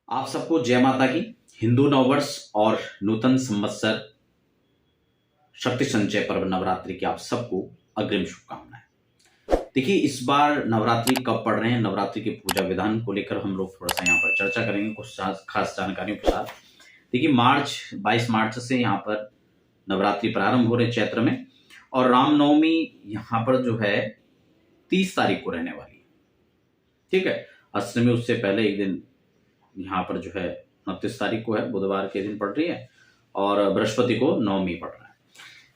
आप सबको जय माता की। हिंदू नववर्ष और नूतन संवत्सर शक्ति संचय पर्व नवरात्रि की आप सबको अग्रिम शुभकामनाएं। देखिए, इस बार नवरात्रि कब पढ़ रहे हैं, नवरात्रि के पूजा विधान को लेकर हम लोग थोड़ा सा यहाँ पर चर्चा करेंगे कुछ खास जानकारियों के साथ। देखिए, 22 मार्च से यहाँ पर नवरात्रि प्रारंभ हो रहे चैत्र में, और रामनवमी यहाँ पर जो है 30 तारीख को रहने वाली है। ठीक है, अष्टमी उससे पहले एक दिन यहाँ पर जो है 29 तारीख को है, बुधवार के दिन पड़ रही है, और बृहस्पति को नवमी पड़ रहा है।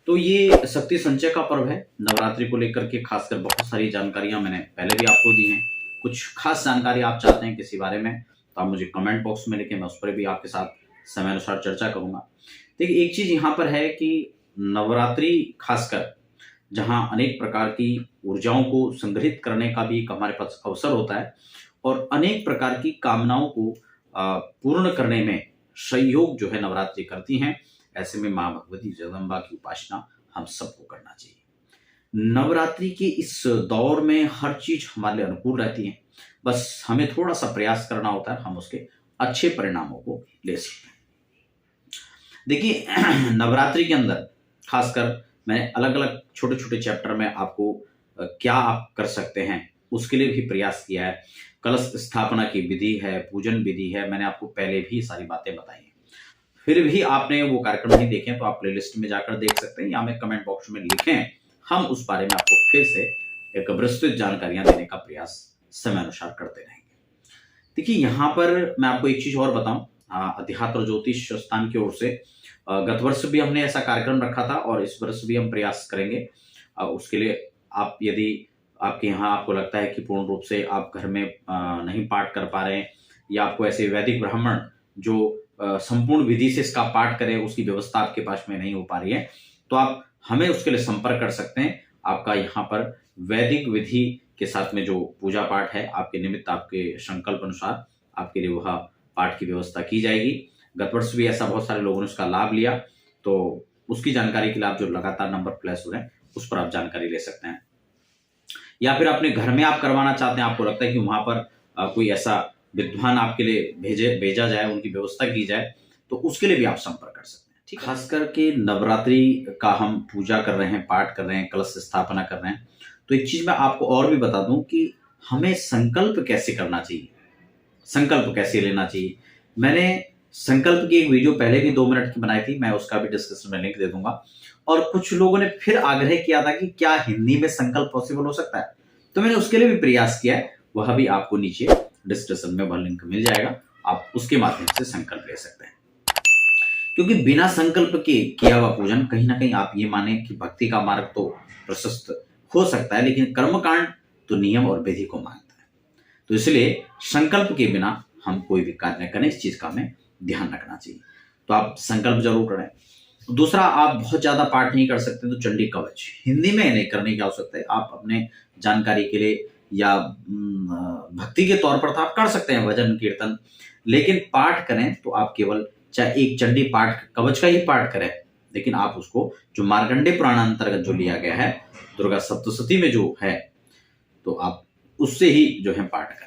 तो ये शक्ति संचय का पर्व है। नवरात्रि को लेकर के खासकर बहुत सारी जानकारियां मैंने पहले भी आपको दी हैं। कुछ खास जानकारी आप चाहते हैं किसी बारे में तो आप मुझे कमेंट बॉक्स में लिखें, मैं उस पर भी आपके साथ समय अनुसार चर्चा करूंगा। देखिए, एक चीज यहाँ पर है कि नवरात्रि खासकर जहां अनेक प्रकार की ऊर्जाओं को संग्रहित करने का भी एक हमारे पास अवसर होता है, और अनेक प्रकार की कामनाओं को पूर्ण करने में सहयोग जो है नवरात्रि करती हैं। ऐसे में मां भगवती जगदम्बा की उपासना हम सबको करना चाहिए। नवरात्रि के इस दौर में हर चीज हमारे लिए अनुकूल रहती है, बस हमें थोड़ा सा प्रयास करना होता है, हम उसके अच्छे परिणामों को ले सकते हैं। देखिए, नवरात्रि के अंदर खासकर मैंने अलग अलग छोटे छोटे चैप्टर में आपको क्या आप कर सकते हैं उसके लिए भी प्रयास किया है। कलश स्थापना की विधि है, पूजन विधि है, मैंने आपको पहले भी सारी बातें बताई हैं। फिर भी आपने वो कार्यक्रम नहीं देखे तो आप प्लेलिस्ट में जाकर देख सकते हैं, या हमें कमेंट बॉक्स में लिखें, हम उस बारे में आपको फिर से एक विस्तृत जानकारियां देने का प्रयास समय अनुसार करते रहेंगे। देखिए, यहाँ पर मैं आपको एक चीज और बताऊं, अध्यात्म ज्योतिष स्थान की ओर से गत वर्ष भी हमने ऐसा कार्यक्रम रखा था, और इस वर्ष भी हम प्रयास करेंगे। उसके लिए आप यदि आपके यहाँ आपको लगता है कि पूर्ण रूप से आप घर में नहीं पाठ कर पा रहे हैं, या आपको ऐसे वैदिक ब्राह्मण जो संपूर्ण विधि से इसका पाठ करें उसकी व्यवस्था आपके पास में नहीं हो पा रही है, तो आप हमें उसके लिए संपर्क कर सकते हैं। आपका यहाँ पर वैदिक विधि के साथ में जो पूजा पाठ है आपके निमित्त, आपके संकल्प अनुसार आपके लिए वह पाठ की व्यवस्था की जाएगी। गत वर्ष भी ऐसा बहुत सारे लोगों ने उसका लाभ लिया, तो उसकी जानकारी के लिए आप जो लगातार नंबर प्लेस हो रहे हैं उस पर आप जानकारी ले सकते हैं। या फिर अपने घर में आप करवाना चाहते हैं, आपको लगता है कि वहां पर कोई ऐसा विद्वान आपके लिए भेजा जाए, उनकी व्यवस्था की जाए, तो उसके लिए भी आप संपर्क कर सकते हैं। ठीक, खास करके नवरात्रि का हम पूजा कर रहे हैं, पाठ कर रहे हैं, कलश स्थापना कर रहे हैं, तो एक चीज मैं आपको और भी बता दूं कि हमें संकल्प कैसे करना चाहिए, संकल्प कैसे लेना चाहिए। मैंने संकल्प की एक वीडियो पहले भी 2 मिनट की बनाई थी, मैं उसका भी डिस्क्रिप्शन में लिंक दे दूंगा। और कुछ लोगों ने फिर आग्रह किया था कि क्या हिंदी में संकल्प पॉसिबल हो सकता है, तो मैंने उसके लिए भी प्रयास किया है, वह भी आपको नीचे डिस्क्रिप्शन में वह लिंक मिल जाएगा, आप उसके माध्यम से संकल्प ले सकते हैं। क्योंकि बिना संकल्प के किया हुआ पूजन, कहीं ना कहीं आप ये माने कि भक्ति का मार्ग तो प्रशस्त हो सकता है, लेकिन कर्मकांड तो नियम और विधि को मांगता है। तो इसलिए संकल्प के बिना हम कोई भी कार्य न करें, इस चीज का हमें ध्यान रखना चाहिए। तो आप संकल्प जरूर करें। दूसरा, आप बहुत ज्यादा पाठ नहीं कर सकते तो चंडी कवच हिंदी में नहीं करने की आवश्यकता है, आप अपने जानकारी के लिए या भक्ति के तौर पर तो आप कर सकते हैं भजन कीर्तन, लेकिन पाठ करें तो आप केवल चाहे एक चंडी पाठ कवच का ही पाठ करें, लेकिन आप उसको जो मार्कंडे पुराण अंतर्गत जो लिया गया है दुर्गा सप्तशती में जो है, तो आप उससे ही जो है पाठ करें।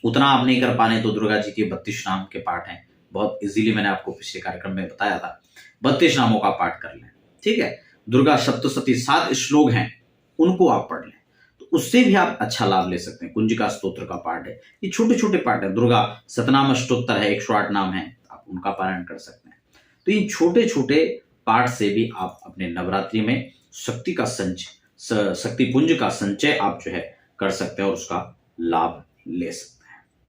उतना आप नहीं कर पाने तो दुर्गा जी के 32 नाम के पाठ हैं, बहुत इजीली मैंने आपको पिछले कार्यक्रम में बताया था, 32 नामों का पाठ कर लें। ठीक है, दुर्गा सप्तशती 7 श्लोक हैं, उनको आप पढ़ लें, तो उससे भी आप अच्छा लाभ ले सकते हैं। कुंजिका स्तोत्र का पाठ है, ये छोटे छोटे पाठ है। दुर्गा सतनाम अष्टोत्तर है, 108 नाम है, आप उनका पारायण कर सकते हैं। तो इन छोटे छोटे पाठ से भी आप अपने नवरात्रि में शक्ति पुंज का संचय आप जो है कर सकते हैं और उसका लाभ ले सकते हैं।